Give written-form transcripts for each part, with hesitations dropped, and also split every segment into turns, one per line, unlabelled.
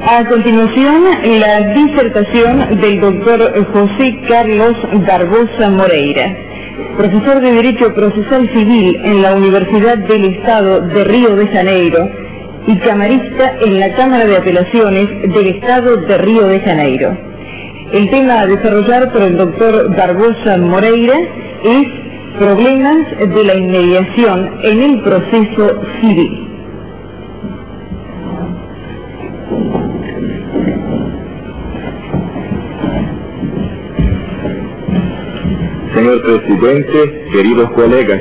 A continuación, la disertación del doctor José Carlos Barbosa Moreira, profesor de Derecho Procesal Civil en la Universidad del Estado de Río de Janeiro y camarista en la Cámara de Apelaciones del Estado de Río de Janeiro. El tema a desarrollar por el doctor Barbosa Moreira es problemas de la inmediación en el proceso civil.
Señor Presidente, queridos colegas,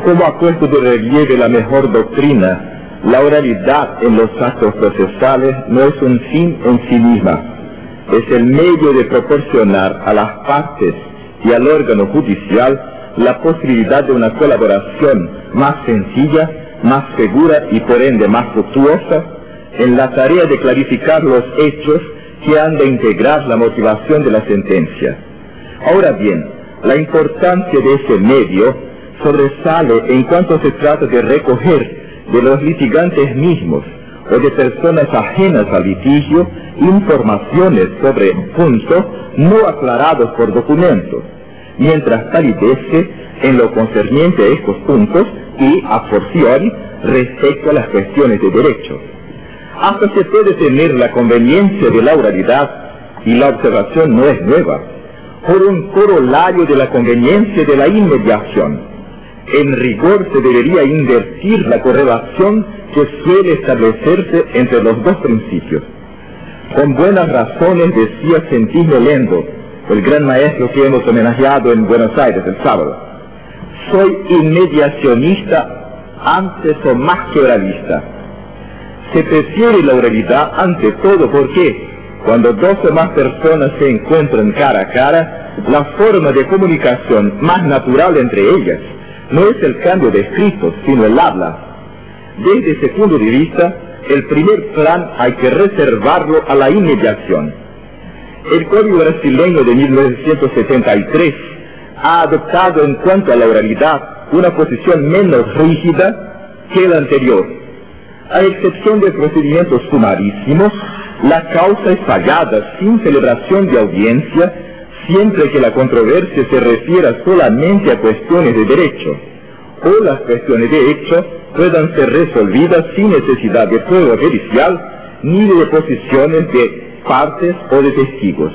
como ha puesto de relieve la mejor doctrina, la oralidad en los actos procesales no es un fin en sí misma, es el medio de proporcionar a las partes y al órgano judicial la posibilidad de una colaboración más sencilla, más segura y por ende más fructuosa en la tarea de clarificar los hechos que han de integrar la motivación de la sentencia. Ahora bien, la importancia de ese medio sobresale en cuanto se trata de recoger de los litigantes mismos o de personas ajenas al litigio informaciones sobre puntos no aclarados por documentos, mientras palidece en lo concerniente a estos puntos y, a fortiori, respecto a las cuestiones de derecho. Hasta se puede tener la conveniencia de la oralidad, y la observación no es nueva, por un corolario de la conveniencia de la inmediación. En rigor se debería invertir la correlación que suele establecerse entre los dos principios. Con buenas razones decía Centineo Lendo, el gran maestro que hemos homenajeado en Buenos Aires el sábado: soy inmediacionista antes o más que oralista. Se prefiere la oralidad ante todo porque cuando dos o más personas se encuentran cara a cara, la forma de comunicación más natural entre ellas no es el cambio de escritos, sino el habla. Desde ese punto de vista, el primer plan hay que reservarlo a la inmediación. El Código brasileño de 1973 ha adoptado en cuanto a la oralidad una posición menos rígida que la anterior. A excepción de procedimientos sumarísimos, la causa es fallada sin celebración de audiencia, siempre que la controversia se refiera solamente a cuestiones de derecho, o las cuestiones de hecho puedan ser resolvidas sin necesidad de prueba pericial ni de deposiciones de partes o de testigos.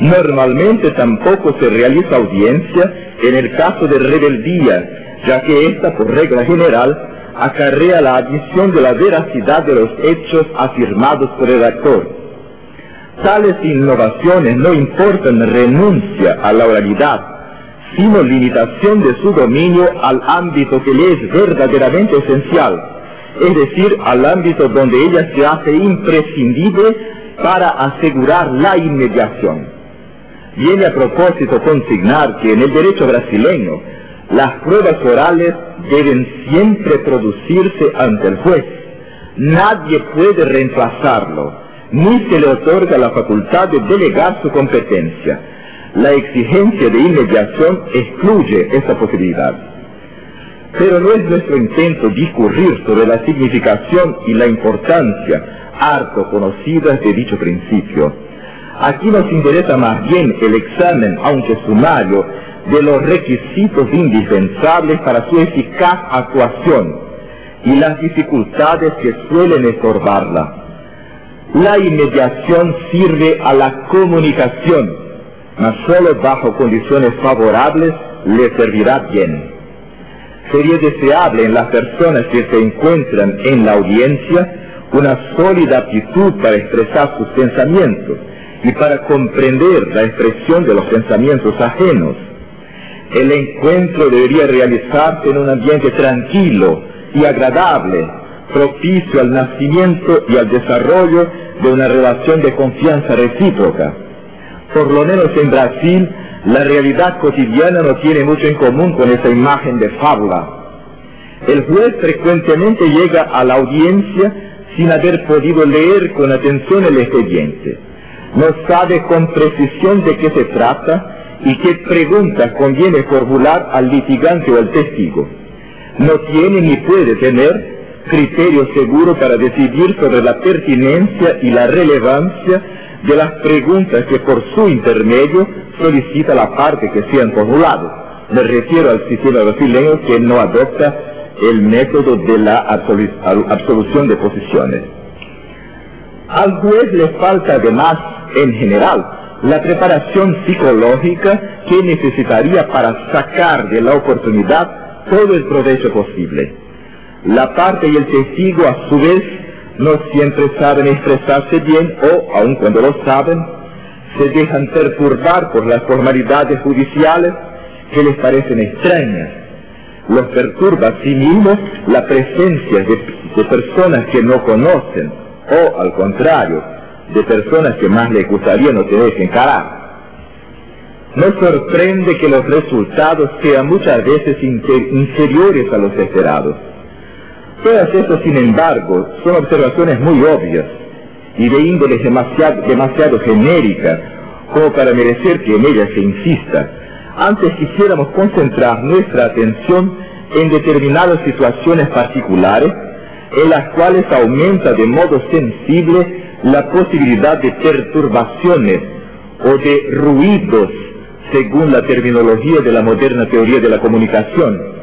Normalmente tampoco se realiza audiencia en el caso de rebeldía, ya que esta, por regla general, acarrea la adición de la veracidad de los hechos afirmados por el actor. Tales innovaciones no importan renuncia a la oralidad, sino limitación de su dominio al ámbito que le es verdaderamente esencial, es decir, al ámbito donde ella se hace imprescindible para asegurar la inmediación. Viene a propósito consignar que en el derecho brasileño las pruebas orales deben siempre producirse ante el juez. Nadie puede reemplazarlo, ni se le otorga la facultad de delegar su competencia. La exigencia de inmediación excluye esa posibilidad. Pero no es nuestro intento discurrir sobre la significación y la importancia harto conocidas de dicho principio. Aquí nos interesa más bien el examen, aunque sumario, de los requisitos indispensables para su eficaz actuación y las dificultades que suelen estorbarla. La inmediación sirve a la comunicación, mas solo bajo condiciones favorables le servirá bien. Sería deseable en las personas que se encuentran en la audiencia una sólida aptitud para expresar sus pensamientos y para comprender la expresión de los pensamientos ajenos. El encuentro debería realizarse en un ambiente tranquilo y agradable, propicio al nacimiento y al desarrollo de una relación de confianza recíproca. Por lo menos en Brasil, la realidad cotidiana no tiene mucho en común con esa imagen de fábula. El juez frecuentemente llega a la audiencia sin haber podido leer con atención el expediente. No sabe con precisión de qué se trata y qué preguntas conviene formular al litigante o al testigo. No tiene ni puede tener criterio seguro para decidir sobre la pertinencia y la relevancia de las preguntas que por su intermedio solicita la parte que sean formulado. Me refiero al sistema brasileño, que no adopta el método de la absolución de posiciones. Al juez le falta además, en general, la preparación psicológica que necesitaría para sacar de la oportunidad todo el provecho posible. La parte y el testigo, a su vez, no siempre saben expresarse bien o, aun cuando lo saben, se dejan perturbar por las formalidades judiciales que les parecen extrañas. Los perturba a sí mismos la presencia de personas que no conocen o, al contrario, de personas que más les gustaría no tener que encarar. No sorprende que los resultados sean muchas veces inferiores a los esperados. Todas estas, sin embargo, son observaciones muy obvias y de índole demasiado genérica como para merecer que en ellas se insista. Antes quisiéramos concentrar nuestra atención en determinadas situaciones particulares en las cuales aumenta de modo sensible la posibilidad de perturbaciones o de ruidos, según la terminología de la moderna teoría de la comunicación.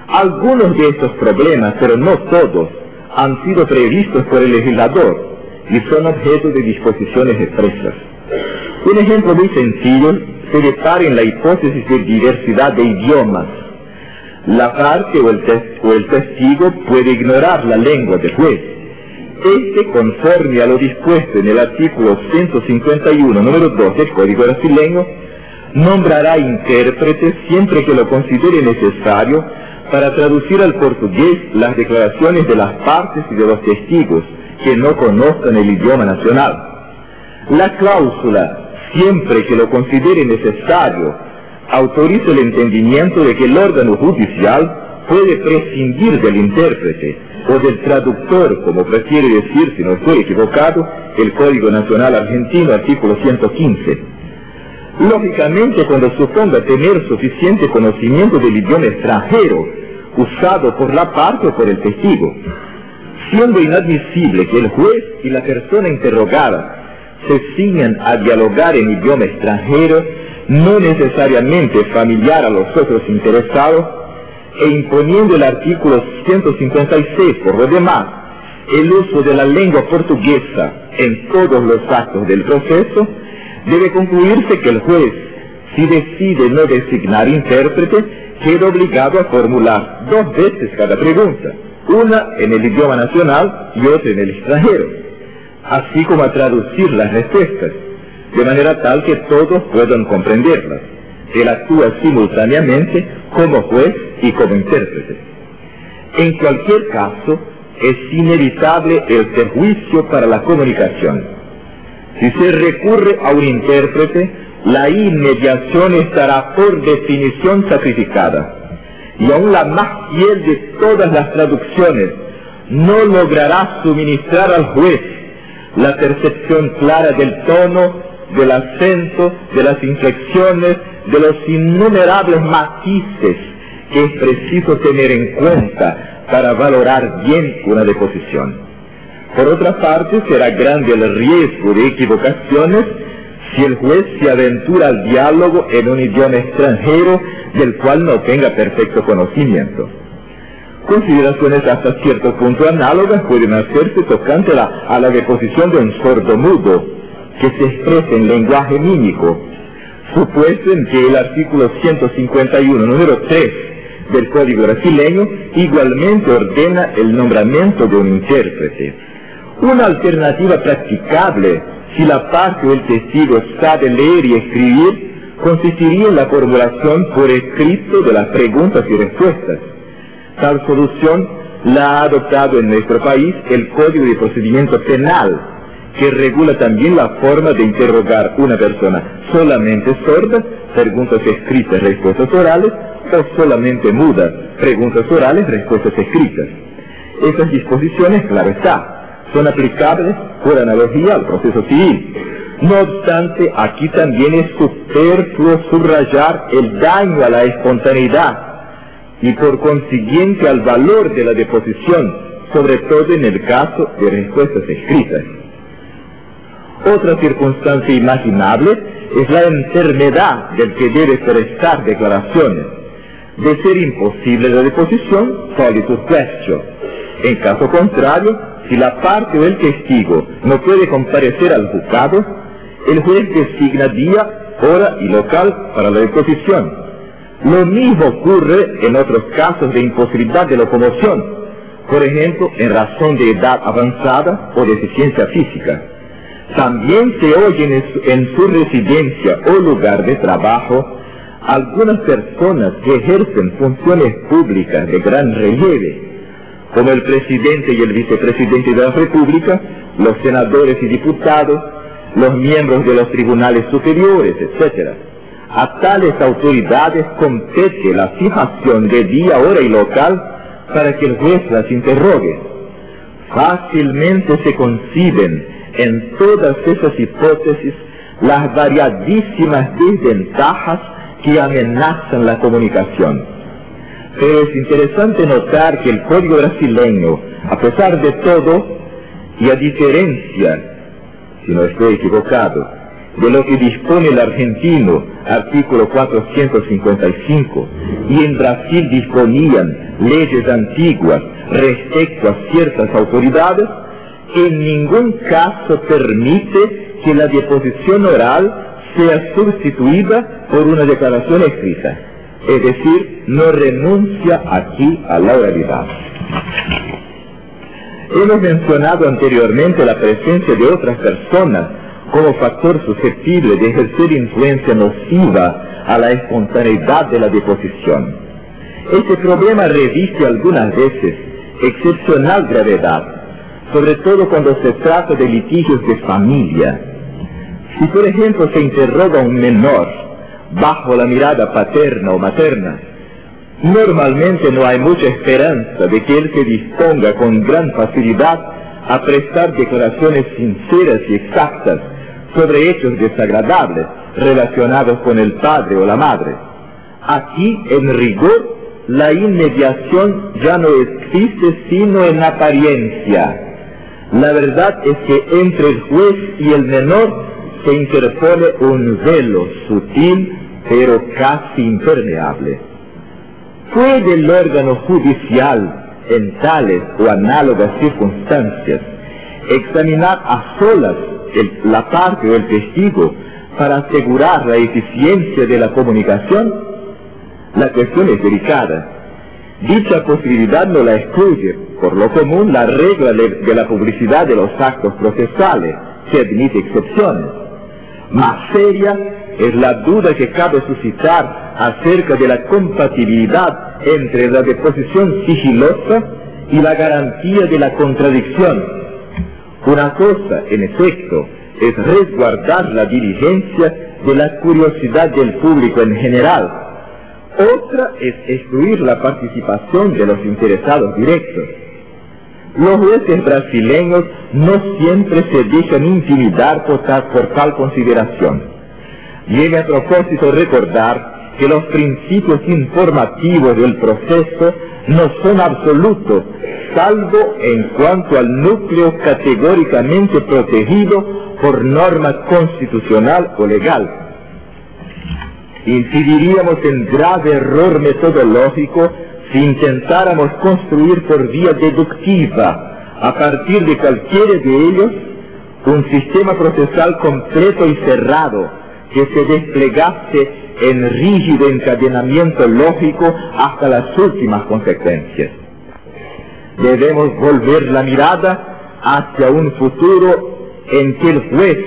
Algunos de estos problemas, pero no todos, han sido previstos por el legislador y son objeto de disposiciones expresas. Un ejemplo muy sencillo se depara en la hipótesis de diversidad de idiomas. La parte o el testigo puede ignorar la lengua del juez. Conforme a lo dispuesto en el artículo 151, número 2 del Código Brasileño, nombrará intérprete siempre que lo considere necesario para traducir al portugués las declaraciones de las partes y de los testigos que no conozcan el idioma nacional. La cláusula, siempre que lo considere necesario, autoriza el entendimiento de que el órgano judicial puede prescindir del intérprete o del traductor, como prefiere decir, si no estoy equivocado, el Código Nacional Argentino, artículo 115. Lógicamente, cuando suponga tener suficiente conocimiento del idioma extranjero usado por la parte o por el testigo, siendo inadmisible que el juez y la persona interrogada se ciñan a dialogar en idioma extranjero, no necesariamente familiar a los otros interesados, e imponiendo el artículo 156 por lo demás, el uso de la lengua portuguesa en todos los actos del proceso, debe concluirse que el juez, si decide no designar intérprete, queda obligado a formular 2 veces cada pregunta, una en el idioma nacional y otra en el extranjero, así como a traducir las respuestas, de manera tal que todos puedan comprenderlas. Él actúa simultáneamente como juez y como intérprete. En cualquier caso, es inevitable el perjuicio para la comunicación. Si se recurre a un intérprete, la inmediación estará por definición sacrificada, y aún la más fiel de todas las traducciones no logrará suministrar al juez la percepción clara del tono, del acento, de las inflexiones, de los innumerables matices que es preciso tener en cuenta para valorar bien una deposición. Por otra parte, será grande el riesgo de equivocaciones si el juez se aventura al diálogo en un idioma extranjero del cual no tenga perfecto conocimiento. Consideraciones hasta cierto punto análogas pueden hacerse tocante a la deposición de un sordomudo que se expresa en lenguaje mímico, supuesto en que el artículo 151, número 3 del Código Brasileño igualmente ordena el nombramiento de un intérprete. Una alternativa practicable, si la parte o el testigo sabe leer y escribir, consistiría en la formulación por escrito de las preguntas y respuestas. Tal solución la ha adoptado en nuestro país el Código de Procedimiento Penal, que regula también la forma de interrogar una persona solamente sorda, preguntas escritas, respuestas orales, o solamente muda, preguntas orales, respuestas escritas. Estas disposiciones, claro está, son aplicables por analogía al proceso civil. No obstante, aquí también es superfluo subrayar el daño a la espontaneidad y por consiguiente al valor de la deposición sobre todo en el caso de respuestas escritas. Otra circunstancia imaginable es la enfermedad del que debe prestar declaraciones. De ser imposible la deposición, solitus quaestio. En caso contrario, si la parte del testigo no puede comparecer al juzgado, el juez designa día, hora y local para la deposición. Lo mismo ocurre en otros casos de imposibilidad de locomoción, por ejemplo, en razón de edad avanzada o deficiencia física. También se oyen en su residencia o lugar de trabajo algunas personas que ejercen funciones públicas de gran relieve, como el presidente y el vicepresidente de la República, los senadores y diputados, los miembros de los tribunales superiores, etc. A tales autoridades compete la fijación de día, hora y local para que el juez las interrogue. Fácilmente se conciben en todas esas hipótesis las variadísimas desventajas que amenazan la comunicación. Pero es interesante notar que el Código brasileño, a pesar de todo, y a diferencia, si no estoy equivocado, de lo que dispone el argentino, artículo 455, y en Brasil disponían leyes antiguas respecto a ciertas autoridades, en ningún caso permite que la deposición oral sea sustituida por una declaración escrita. Es decir, no renuncia aquí a la oralidad. Hemos mencionado anteriormente la presencia de otras personas como factor susceptible de ejercer influencia nociva a la espontaneidad de la deposición. Este problema reviste algunas veces excepcional gravedad, sobre todo cuando se trata de litigios de familia. Si por ejemplo se interroga a un menor bajo la mirada paterna o materna, normalmente no hay mucha esperanza de que él se disponga con gran facilidad a prestar declaraciones sinceras y exactas sobre hechos desagradables relacionados con el padre o la madre. Aquí, en rigor, la inmediación ya no existe sino en apariencia. La verdad es que entre el juez y el menor se interpone un velo sutil pero casi impermeable. ¿Puede el órgano judicial, en tales o análogas circunstancias, examinar a solas la parte o el testigo para asegurar la eficiencia de la comunicación? La cuestión es delicada. Dicha posibilidad no la excluye, por lo común, la regla de la publicidad de los actos procesales, que admite excepciones. Más seria es la duda que cabe suscitar acerca de la compatibilidad entre la deposición sigilosa y la garantía de la contradicción. Una cosa, en efecto, es resguardar la diligencia de la curiosidad del público en general. Otra es excluir la participación de los interesados directos. Los jueces brasileños no siempre se dejan intimidar por tal consideración. Viene a propósito recordar que los principios informativos del proceso no son absolutos, salvo en cuanto al núcleo categóricamente protegido por norma constitucional o legal. Incidiríamos en grave error metodológico si intentáramos construir por vía deductiva, a partir de cualquiera de ellos, un sistema procesal completo y cerrado que se desplegase en rígido encadenamiento lógico hasta las últimas consecuencias. Debemos volver la mirada hacia un futuro en que el juez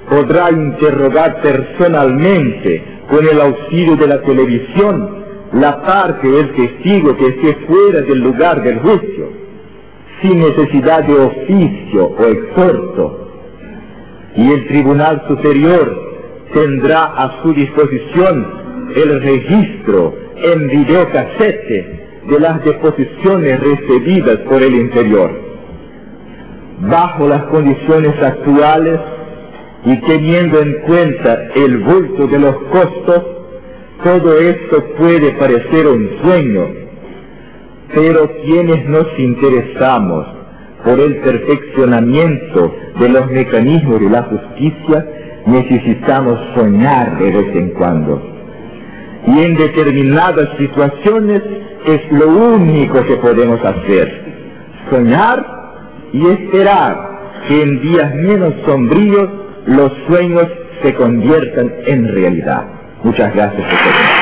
podrá interrogar personalmente, con el auxilio de la televisión, la parte del testigo que esté fuera del lugar del juicio, sin necesidad de oficio o exhorto. Y el Tribunal Superior tendrá a su disposición el registro en videocassette de las deposiciones recibidas por el inferior. Bajo las condiciones actuales y teniendo en cuenta el bulto de los costos, todo esto puede parecer un sueño, Pero quienes nos interesamos por el perfeccionamiento de los mecanismos de la justicia, necesitamos soñar de vez en cuando. Y en determinadas situaciones es lo único que podemos hacer. Soñar y esperar que en días menos sombríos los sueños se conviertan en realidad. Muchas gracias por todo.